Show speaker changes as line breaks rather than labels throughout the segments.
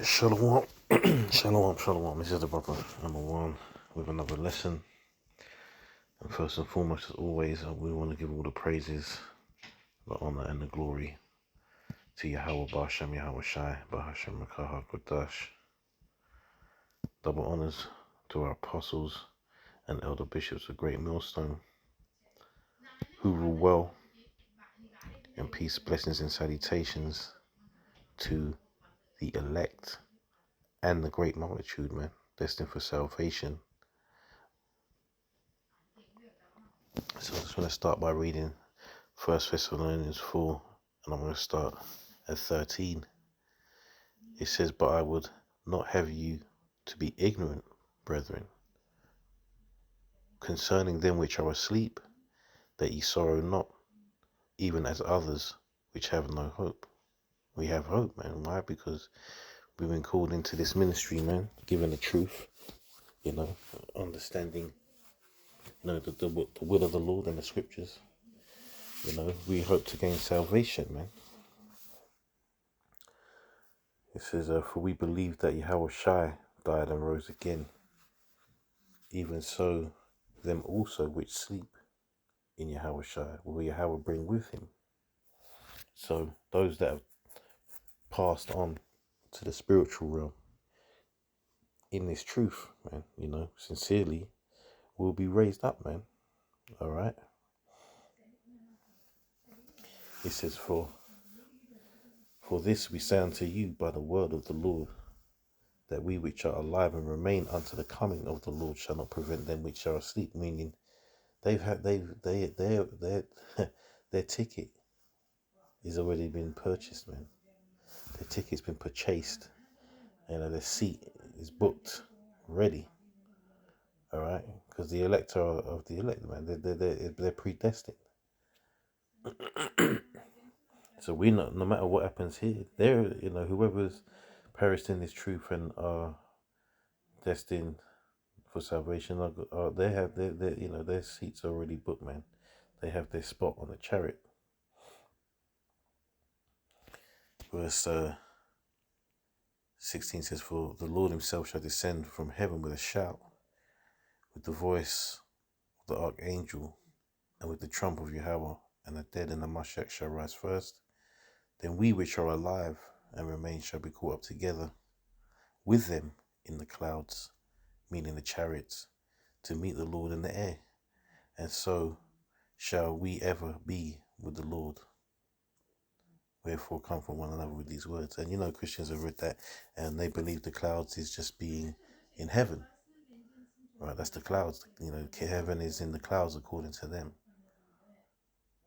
Shalom, shalom. This is the brother number one with another lesson. And first and foremost, as always, we want to give all the praises, the honor, and the glory to Yahweh Bashem, Yahweh Shai, Bahashem Makaha Kodash. Double honors to our apostles and elder bishops of Great Millstone, who rule well, and peace, blessings, and salutations to the elect and the great multitude, man, destined for salvation. So I just want to start by reading 1 Thessalonians 4, and I'm going to start at 13. It says, "But I would not have you to be ignorant, brethren, concerning them which are asleep, that ye sorrow not, even as others which have no hope." We have hope, man. Why? Because we've been called into this ministry, man, given the truth, understanding, the will of the Lord and the scriptures. We hope to gain salvation, man. It says, "For we believe that Yahweh Shai died and rose again, even so them also which sleep in Yahweh Shai will Yahweh bring with him." So those that have passed on to the spiritual realm in this truth, man, sincerely, will be raised up, man. All right. It says, For this we say unto you by the word of the Lord, that we which are alive and remain unto the coming of the Lord shall not prevent them which are asleep. Meaning, their ticket is already been purchased, man. Their ticket's been purchased, and their seat is booked, ready. All right, because the elect are of the elect, man. They're predestined. So we know, no matter what happens here, whoever's perished in this truth and are destined for salvation, they have their seats already booked, man. They have their spot on the chariot. Verse 16 says, "For the Lord himself shall descend from heaven with a shout, with the voice of the archangel, and with the trump of Yahweh, and the dead and the Mashiach shall rise first. Then we which are alive and remain shall be caught up together with them in the clouds," meaning the chariots, "to meet the Lord in the air. And so shall we ever be with the Lord. Wherefore comfort one another with these words." And Christians have read that, and they believe the clouds is just being in heaven. Right, that's the clouds. Heaven is in the clouds according to them.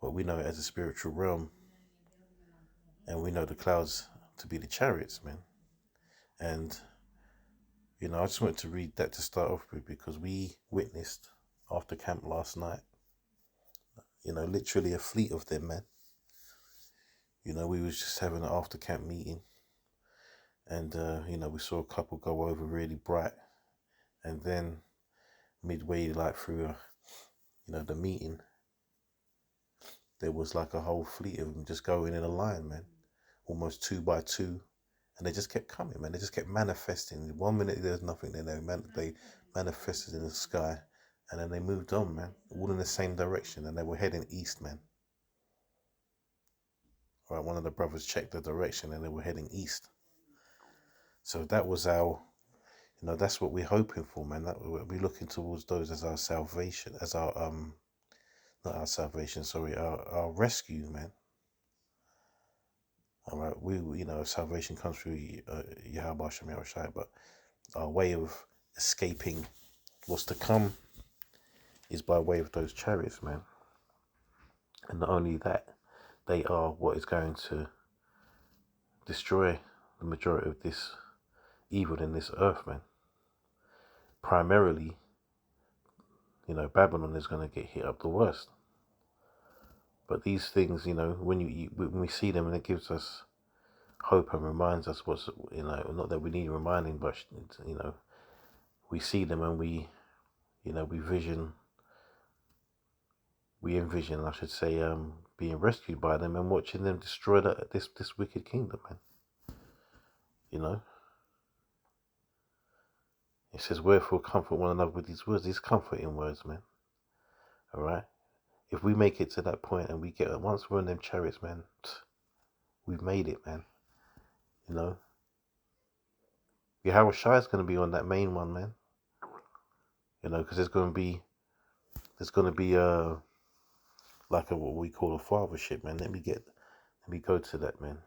But we know it as a spiritual realm, and we know the clouds to be the chariots, man. And I just wanted to read that to start off with, because we witnessed after camp last night, literally a fleet of them, man. We was just having an after camp meeting, and we saw a couple go over really bright, and then midway, like through the meeting, there was like a whole fleet of them just going in a line, man, almost 2 by 2, and they just kept coming, man. They just kept manifesting. 1 minute there's nothing, then they manifested in the sky, and then they moved on, man, all in the same direction, and they were heading east, man. Right, one of the brothers checked the direction, and they were heading east. So that was our, that's what we're hoping for, man. That we're looking towards those as our salvation, as our not our salvation, sorry, our rescue, man. All right, salvation comes through Yahweh Hashem Yahweh Shai, but our way of escaping what's to come is by way of those chariots, man. And not only that, they are what is going to destroy the majority of this evil in this earth, man. Primarily, Babylon is going to get hit up the worst. But these things, when we see them, and it gives us hope and reminds us what's, not that we need reminding, but, we see them and we envision, I should say, being rescued by them and watching them destroy this wicked kingdom, man. It says, wherefore comfort one another with these words. These comforting words, man. All right. If we make it to that point and we get, once we're in them chariots, man, we've made it, man. You know, Yahweh Shai is going to be on that main one, man. You know, because there's going to be like what we call a fathership, man. Let me go to that, man.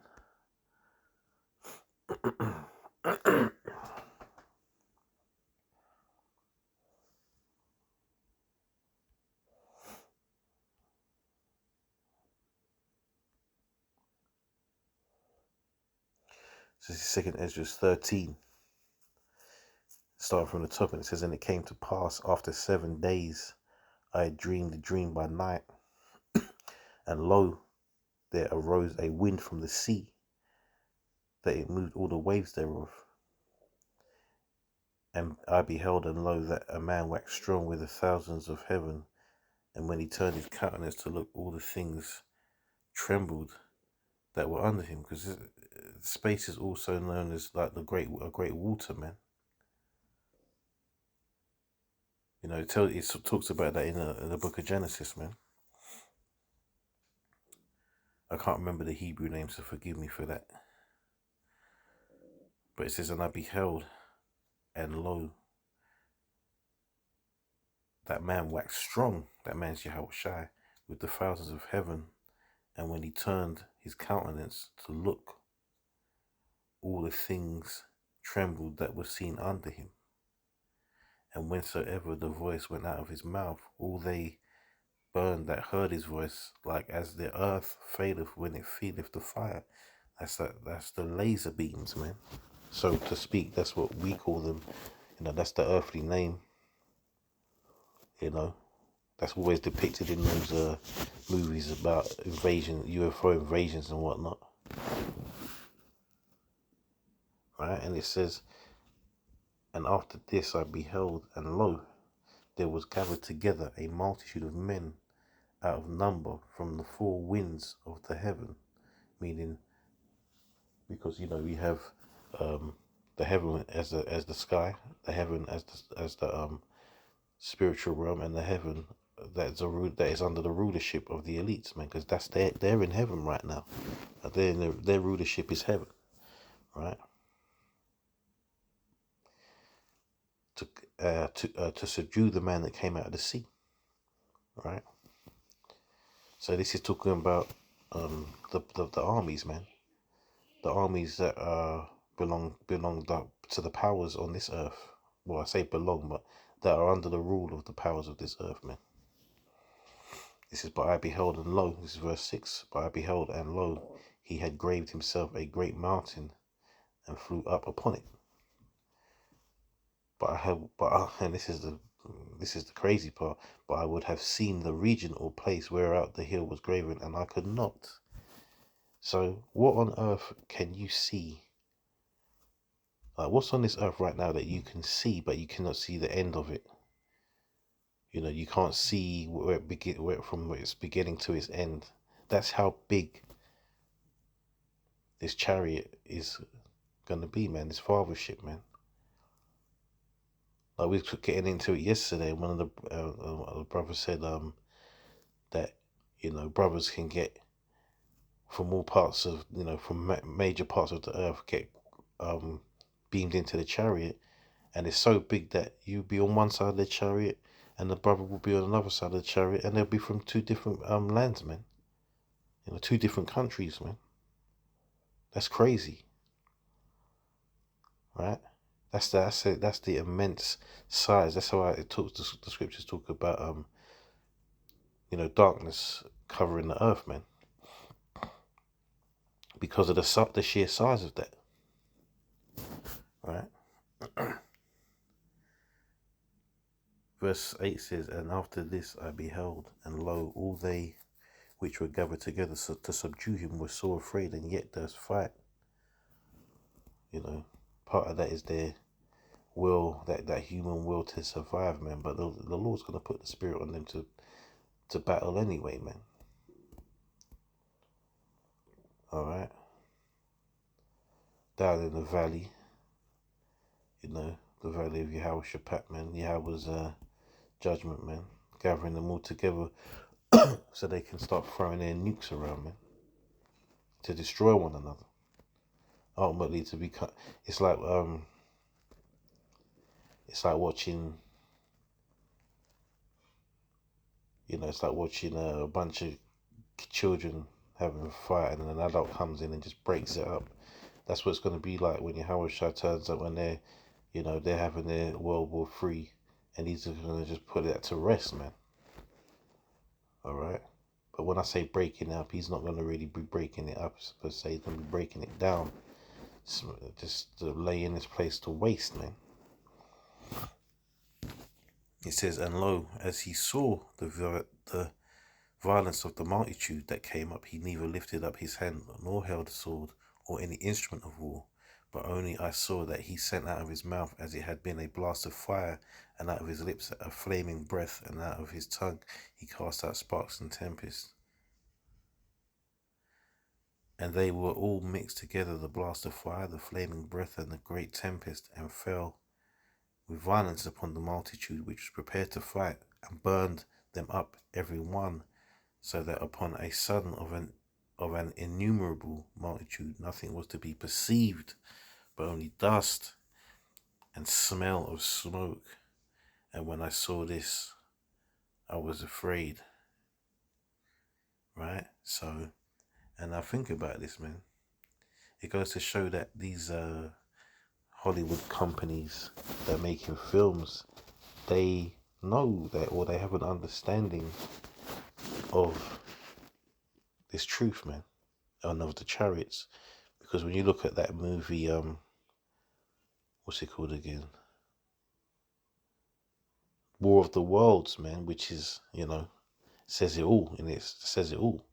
This is 2 Ezra 13. Starting from the top, and it says, and it came to pass after 7 days, I had dreamed a dream by night, and lo, there arose a wind from the sea, that it moved all the waves thereof. And I beheld, and lo, that a man waxed strong with the thousands of heaven, and when he turned his countenance to look, all the things trembled that were under him, because space is also known as like a great water, man. You know, it talks about that in the book of Genesis, man. I can't remember the Hebrew name, so forgive me for that. But it says, and I beheld, and lo, that man waxed strong, that man's Yahweh Shai, with the thousands of heaven, and when he turned his countenance to look, all the things trembled that were seen under him. And whensoever the voice went out of his mouth, all they burned that heard his voice, like as the earth faileth when it feeleth the fire. That's the laser beams, man. So to speak, that's what we call them. You know, that's the earthly name. You know, that's always depicted in those movies about UFO invasions and whatnot. Right? And it says, and after this I beheld, and lo, there was gathered together a multitude of men out of number from the four winds of the heaven. Meaning, because, you know, we have the heaven as the sky, the heaven as the spiritual realm, and the heaven that is under the rulership of the elites, man. Because they're in heaven right now. Their rulership is heaven, right? To subdue the man that came out of the sea, right? So this is talking about the armies, man. The armies that belong to the powers on this earth. Well, I say belong, but that are under the rule of the powers of this earth, man. This is, but I beheld, and lo, this is verse 6. But I beheld, and lo, he had graved himself a great mountain, and flew up upon it. And this is the crazy part. But I would have seen the region or place whereout the hill was graven, and I could not. So, what on earth can you see? Like, what's on this earth right now that you can see, but you cannot see the end of it? You know, you can't see from where it's beginning to its end. That's how big this chariot is gonna be, man. This fathership, man. Like, we were getting into it yesterday. One of the brothers said that, you know, brothers can get from all parts of, you know, from major parts of the earth, get beamed into the chariot, and it's so big that you'll be on one side of the chariot and the brother will be on another side of the chariot, and they'll be from two different lands, man. You know, two different countries, man. That's crazy, right? That's the immense size. That's how the scriptures talk about you know, darkness covering the earth, man, because of the sheer size of that, right? Verse 8 says, and after this I beheld, and lo, all they which were gathered together to subdue him were sore afraid, and yet durst fight. You know, part of that is their will, that human will to survive, man. But the Lord's going to put the spirit on them to battle anyway, man. All right. Down in the valley, you know, the valley of Yahweh man. Yahweh's judgment, man. Gathering them all together so they can start throwing their nukes around, man. To destroy one another. Ultimately to be cut. It's like watching, it's like watching a bunch of children having a fight and an adult comes in and just breaks it up. That's what it's going to be like when Yahweh Shai turns up, when they're having their World War III, and he's going to just put that to rest, man. All right. But when I say breaking it up, he's not going to really be breaking it up per se. He's going to be breaking it down, just to lay in this place to waste, man. It says, and lo, as he saw the violence of the multitude that came up, he neither lifted up his hand nor held a sword or any instrument of war, but only I saw that he sent out of his mouth as it had been a blast of fire, and out of his lips a flaming breath, and out of his tongue he cast out sparks and tempest. And they were all mixed together, the blast of fire, the flaming breath, and the great tempest, and fell with violence upon the multitude which was prepared to fight, and burned them up every one, so that upon a sudden of an innumerable multitude nothing was to be perceived, but only dust and smell of smoke. And when I saw this, I was afraid. Right? So, and I think about this, man. It goes to show that these Hollywood companies that are making films, they know that, or they have an understanding of this truth, man, and of the Chariots. Because when you look at that movie, what's it called again? War of the Worlds, man, which is, says it all, and it says it all.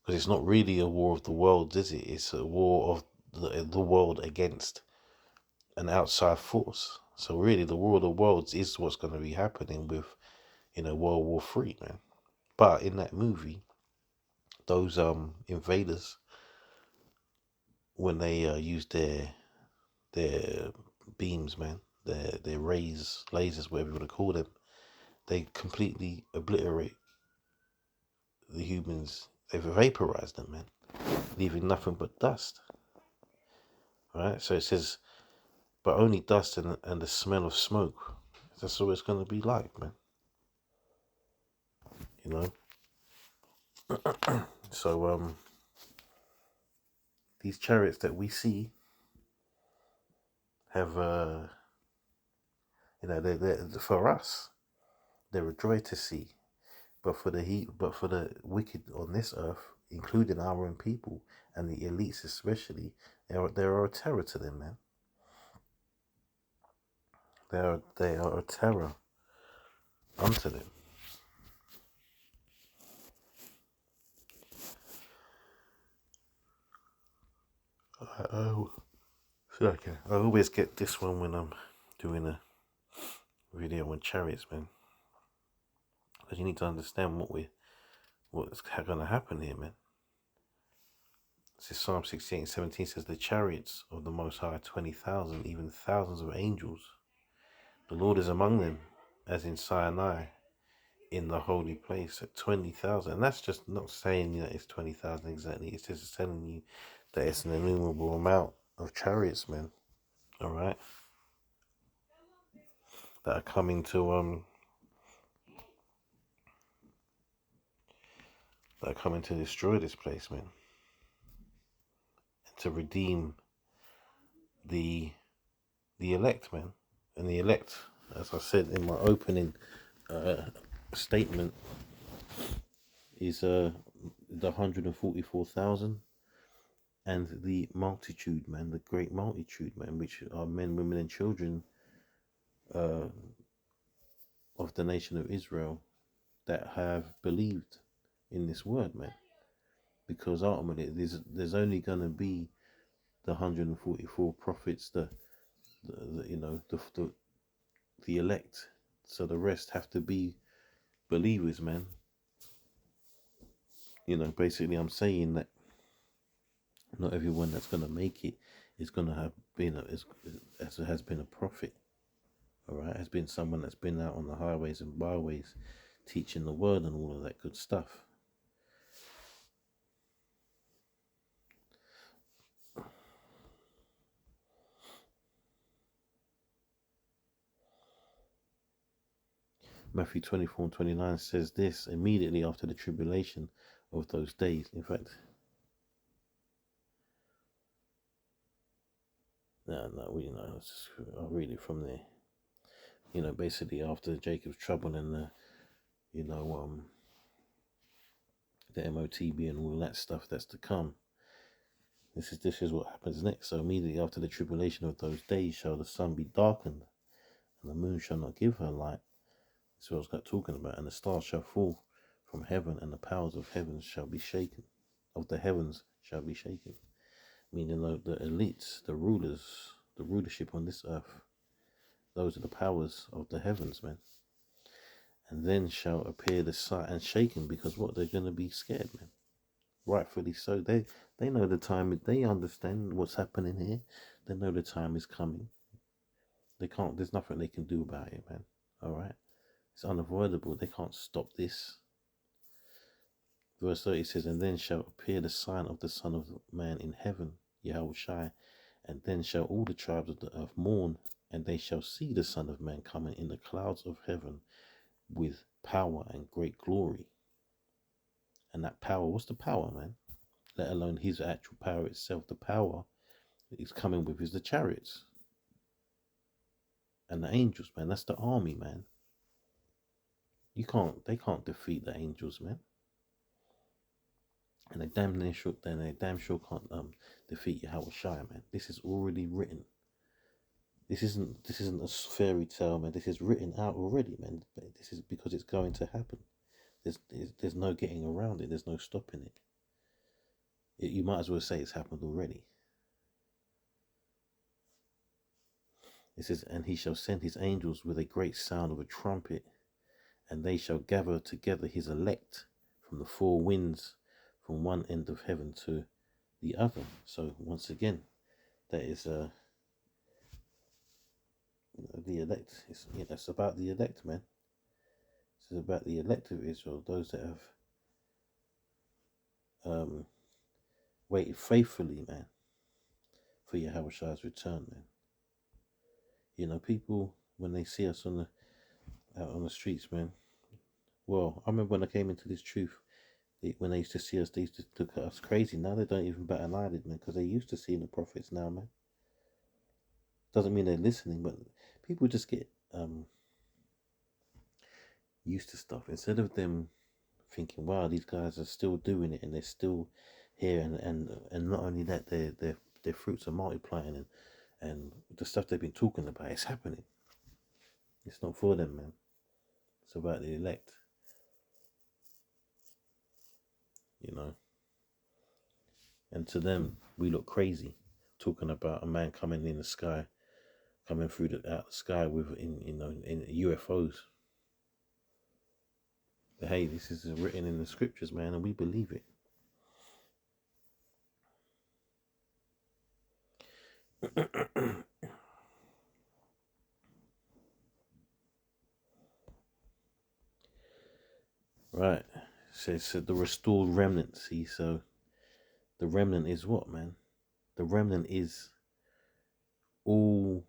Because it's not really a war of the worlds, is it? It's a war of the world against an outside force. So really, the war of the worlds is what's going to be happening with, World War III, man. But in that movie, those invaders, when they use their beams, man, their lasers, whatever you want to call them, they completely obliterate the humans. They've vaporized them, man, leaving nothing but dust. Right? So it says, but only dust and the smell of smoke. That's what it's going to be like, man. So these chariots that we see have they're for us, they're a joy to see. But for the wicked on this earth, including our own people and the elites especially, they are a terror to them, man. They are a terror unto them. Okay. I always get this one when I'm doing a video on chariots, man. Because you need to understand what's going to happen here, man. This is Psalm 68:17 says, the chariots of the Most High 20,000, even thousands of angels. The Lord is among them, as in Sinai, in the holy place at 20,000. And that's just not saying that it's 20,000 exactly. It's just telling you that it's an innumerable amount of chariots, man. All right, that are coming to destroy this place, man, and to redeem the elect, man. And the elect, as I said in my opening statement, is the 144,000 and the multitude, man, the great multitude, man, which are men, women, and children of the nation of Israel that have believed in this word, man. Because ultimately, there's only going to be the 144 prophets, the elect. So the rest have to be believers, man. Basically, I'm saying that Not everyone that's going to make it is going to have been has been a prophet. All right, has been someone that's been out on the highways and byways, teaching the word and all of that good stuff. Matthew 24:29 says this: immediately after the tribulation of those days. In fact, I'll read it from there. Basically after Jacob's trouble and you know, the MOTB and all that stuff that's to come. This is what happens next. So immediately after the tribulation of those days shall the sun be darkened, and the moon shall not give her light. That's what I was talking about. And the stars shall fall from heaven, and the powers of heavens shall be shaken. Of the heavens shall be shaken. Meaning the elites, the rulers, the rulership on this earth. Those are the powers of the heavens, man. And then shall appear the sight and shaken, because what? They're going to be scared, man. Rightfully so. They know the time. They understand what's happening here. They know the time is coming. They can't. There's nothing they can do about it, man. All right. It's unavoidable. They can't stop this. Verse 30 says, and then shall appear the sign of the Son of Man in heaven, Yahushua, and then shall all the tribes of the earth mourn, and they shall see the Son of Man coming in the clouds of heaven with power and great glory. And that power, what's the power, man? Let alone his actual power itself. The power that he's coming with is the chariots and the angels, man. That's the army, man. They can't defeat the angels, man. And they damn sure can't defeat Yahushua, man. This is already written. This isn't a fairy tale, man. This is written out already, man. This is because it's going to happen. There's no getting around it. There's no stopping it. You might as well say it's happened already. It says, and he shall send his angels with a great sound of a trumpet, and they shall gather together his elect from the four winds, from one end of heaven to the other. So once again, that is the elect. It's about the elect, man. This is about the elect of Israel, those that have waited faithfully, man, for Yahushua's return, man. People when they see us out on the streets, man. Well, I remember when I came into this truth, when they used to see us, they used to look at us crazy. Now they don't even bat an eyelid, man, because they used to seeing the prophets now, man. Doesn't mean they're listening, but people just get used to stuff. Instead of them thinking, wow, these guys are still doing it and they're still here, and not only that, their fruits are multiplying, and the stuff they've been talking about is happening. It's not for them, man. It's about the elect. And to them, we look crazy talking about a man coming in the sky, coming through out the sky in UFOs. But hey, this is written in the scriptures, man, and we believe it. Right. So the restored remnant. See, so the remnant is what, man? The remnant is all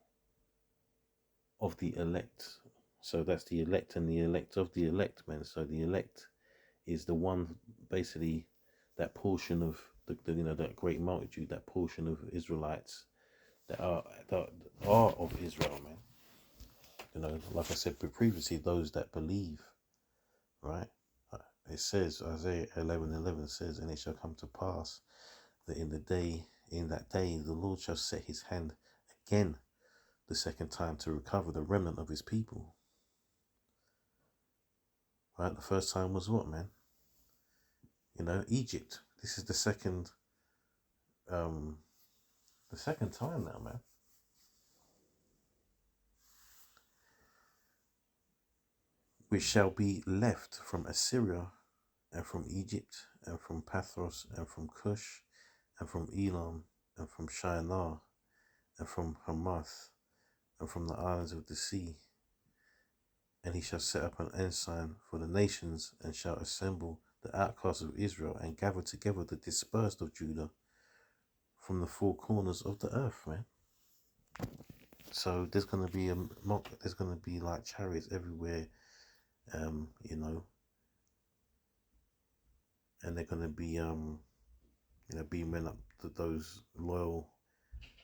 of the elect. So that's the elect and the elect of the elect, man. So the elect is the one, basically, that portion of that great multitude, that portion of Israelites that are of Israel, man. Like I said previously, those that believe, right? It says, Isaiah 11:11 says, and it shall come to pass that in that day, the Lord shall set his hand again the second time to recover the remnant of his people. Right? The first time was what, man? Egypt. This is the second time now, man. Which shall be left from Assyria, and from Egypt, and from Pathros, and from Cush, and from Elam, and from Shinar, and from Hamath, and from the islands of the sea. And he shall set up an ensign for the nations, and shall assemble the outcasts of Israel, and gather together the dispersed of Judah from the four corners of the earth, man. So there's gonna be there's gonna be like chariots everywhere, you know, and they're gonna be beaming up to those loyal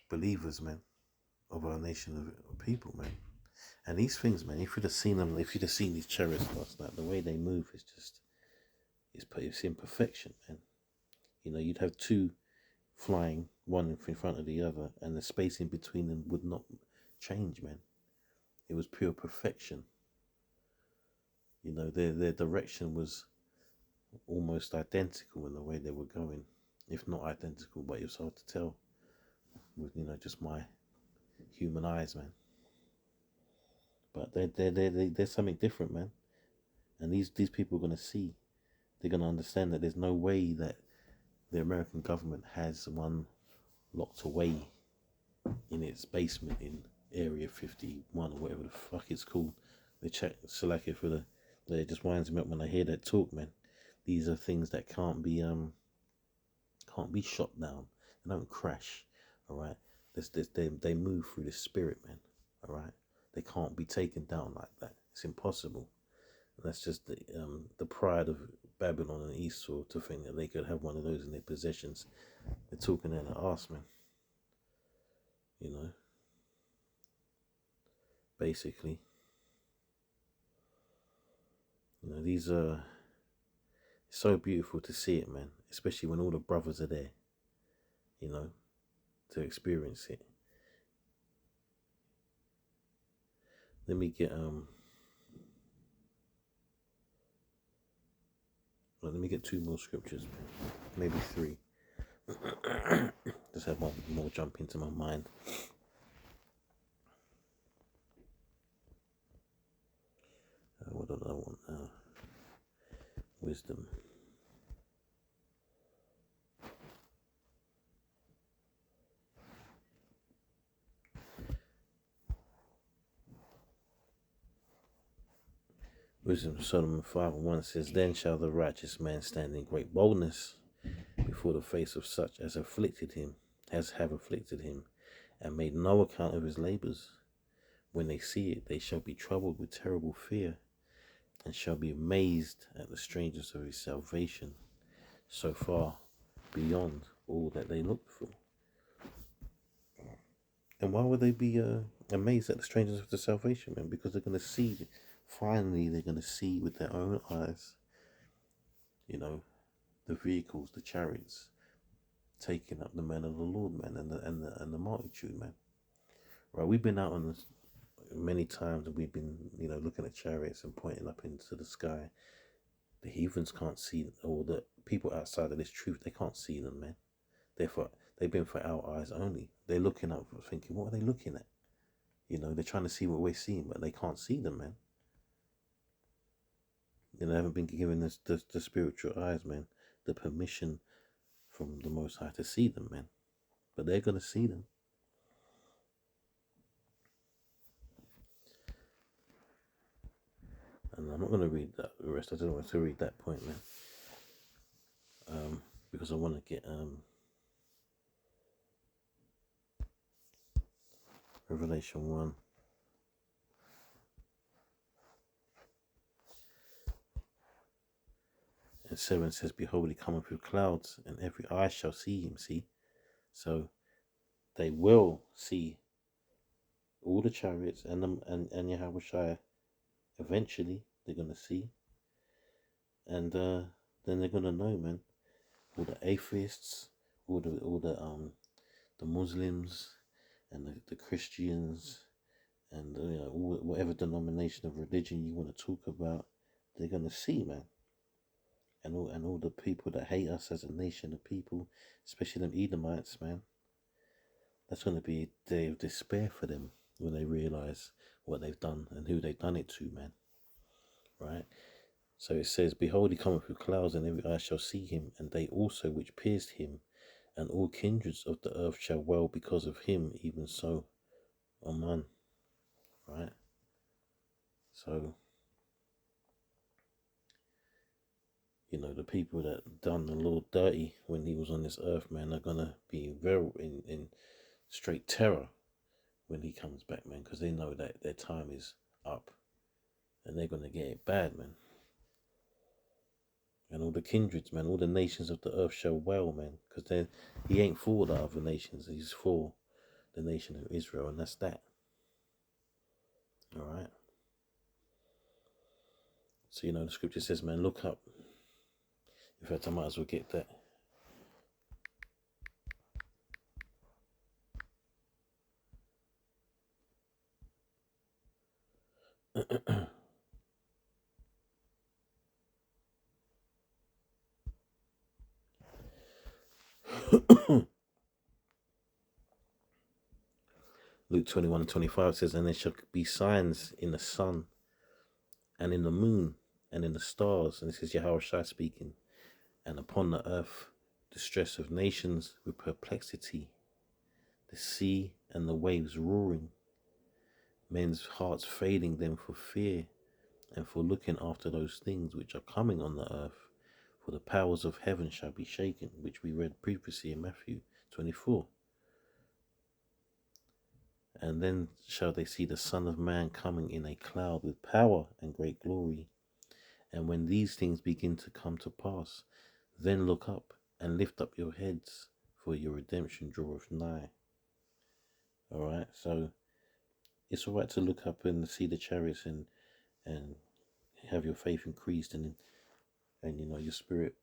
believers, man, of our nation of people, man. And these things, man, if you'd have seen them, if you'd have seen these chariots last night, the way they move is just, it's in perfection, man. You know, you'd have two flying, one in front of the other, and the space in between them would not change, man. It was pure perfection. You know, their direction was almost identical in the way they were going, if not identical, but it was hard to tell with, you know, just my human eyes, man. But there's something different, man. And these people are gonna see, they're gonna understand that there's no way that the American government has one locked away in its basement in Area 51 or whatever the fuck it's called. They check Salakia for it just winds me up when I hear that talk, man. These are things that can't be shot down. They don't crash, all right? They move through the spirit, man, all right? They can't be taken down like that. It's impossible. And that's just the pride of Babylon and Esau to think that they could have one of those in their possessions. They're talking in their arse, man. You know, basically. You know, these are so beautiful to see it, man. Especially when all the brothers are there, you know, to experience it. Let me get let me get two more scriptures, man. Maybe three. Just have one more jump into my mind. What do I want now? Wisdom. Wisdom Solomon 5:1 says, Then shall the righteous man stand in great boldness before the face of such as have afflicted him, and made no account of his labors. When they see it, they shall be troubled with terrible fear, and shall be amazed at the strangeness of his salvation, so far beyond all that they looked for. And why would they be amazed at the strangeness of the salvation, man? Because they're going to see, finally, they're going to see with their own eyes, you know, the vehicles, the chariots, taking up the men of the Lord, man, and the multitude, man. Right, we've been out on this many times, and we've been, you know, looking at chariots and pointing up into the sky. The heathens can't see, or the people outside of this truth, they can't see them, man. Therefore, they've been for our eyes only. They're looking up, thinking, what are they looking at? You know, they're trying to see what we're seeing, but they can't see them, man. You know, they haven't been given this the spiritual eyes, man, the permission from the Most High to see them, man. But they're gonna see them. And I'm not gonna read the rest. I don't want to read that point, man. Because I want to get Revelation 1. And 7 says, Behold, he cometh with clouds, and every eye shall see him. See? So they will see all the chariots and Yahweh Shai. Eventually, they're going to see. And then they're going to know, man. All the atheists, all the Muslims, and the Christians, and you know, whatever denomination of religion you want to talk about, they're going to see, man. And all the people that hate us as a nation of people, especially them Edomites, man. That's going to be a day of despair for them when they realize what they've done and who they've done it to, man. Right? So it says, Behold, he cometh with clouds, and every eye shall see him, and they also which pierced him, and all kindreds of the earth shall well because of him, even so. Amen. Right? So, the people that done the Lord dirty when he was on this earth, man, are gonna be very in straight terror when he comes back, man, because they know that their time is up and they're gonna get it bad, man. And all the kindreds, man, all the nations of the earth shall wail, man, because he ain't for the other nations, he's for the nation of Israel, and that's that. All right. So the scripture says, man, look up. In fact, I might as well get that. Luke 21:25 says, and there shall be signs in the sun and in the moon and in the stars. And this is Yahushua speaking. And upon the earth, distress of nations with perplexity, the sea and the waves roaring, men's hearts failing them for fear and for looking after those things which are coming on the earth. For the powers of heaven shall be shaken, which we read previously in Matthew 24. And then shall they see the Son of Man coming in a cloud with power and great glory. And when these things begin to come to pass, then look up and lift up your heads, for your redemption draweth nigh. All right, so it's all right to look up and see the chariots and have your faith increased and your spirit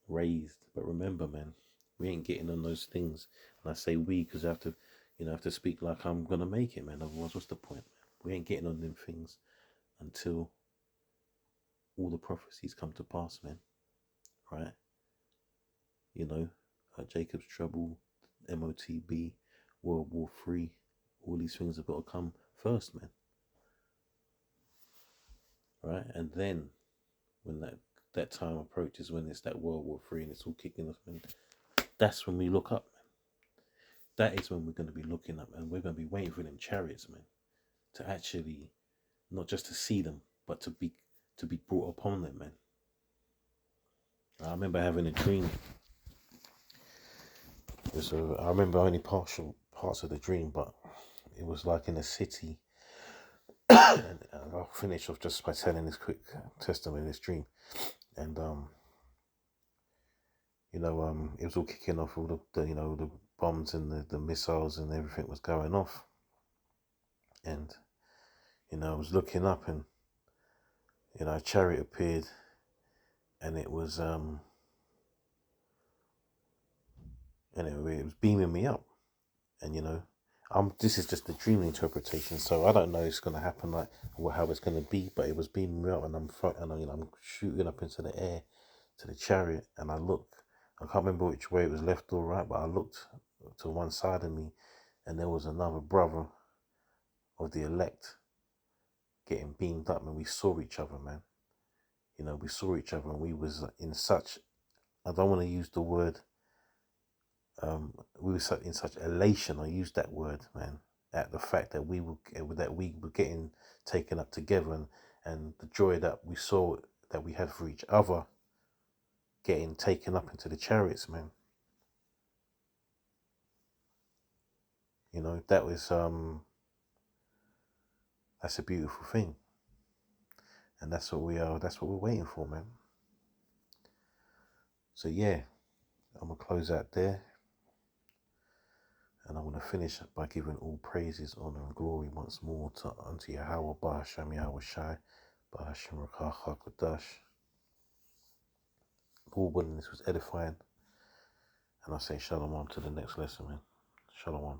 raised. But remember, man, we ain't getting on those things. And I say we because I have to speak like I'm gonna make it, man. Otherwise, what's the point, man? We ain't getting on them things until all the prophecies come to pass, man. Right? Jacob's trouble, MOTB, World War III, all these things have got to come first, man. Right? And then when that time approaches, when it's that World War III and it's all kicking off, man, that's when we look up, man. That is when we're going to be looking up, and we're going to be waiting for them chariots, man, to actually, not just to see them, but to be brought upon them, man. I remember having a dream. I remember only partial parts of the dream, but it was like in a city. And I'll finish off just by telling this quick testimony, this dream. And it was all kicking off, all the bombs and the missiles and everything was going off. And I was looking up, and a chariot appeared, and it was it was beaming me up. And this is just the dream interpretation, so I don't know it's going to happen like how it's going to be, but it was beaming me up, and I'm shooting up into the air to the chariot, and I can't remember which way it was, left or right, but I looked to one side of me, and there was another brother of the elect getting beamed up, and we saw each other, man. We saw each other, and we was in such, I don't want to use the word, we were in such elation, I used that word, man, at the fact that we were getting taken up together, and the joy that we saw that we had for each other getting taken up into the chariots, man. That was that's a beautiful thing, and that's what we're waiting for, man. So yeah, I'm gonna close out there, and I'm gonna finish by giving all praises, honor, and glory once more unto Yahweh, Bahasham Yahweh Shai, Bahasham Rakah HaKadosh. All this was edifying, and I say shalom to the next lesson, man. Shalom.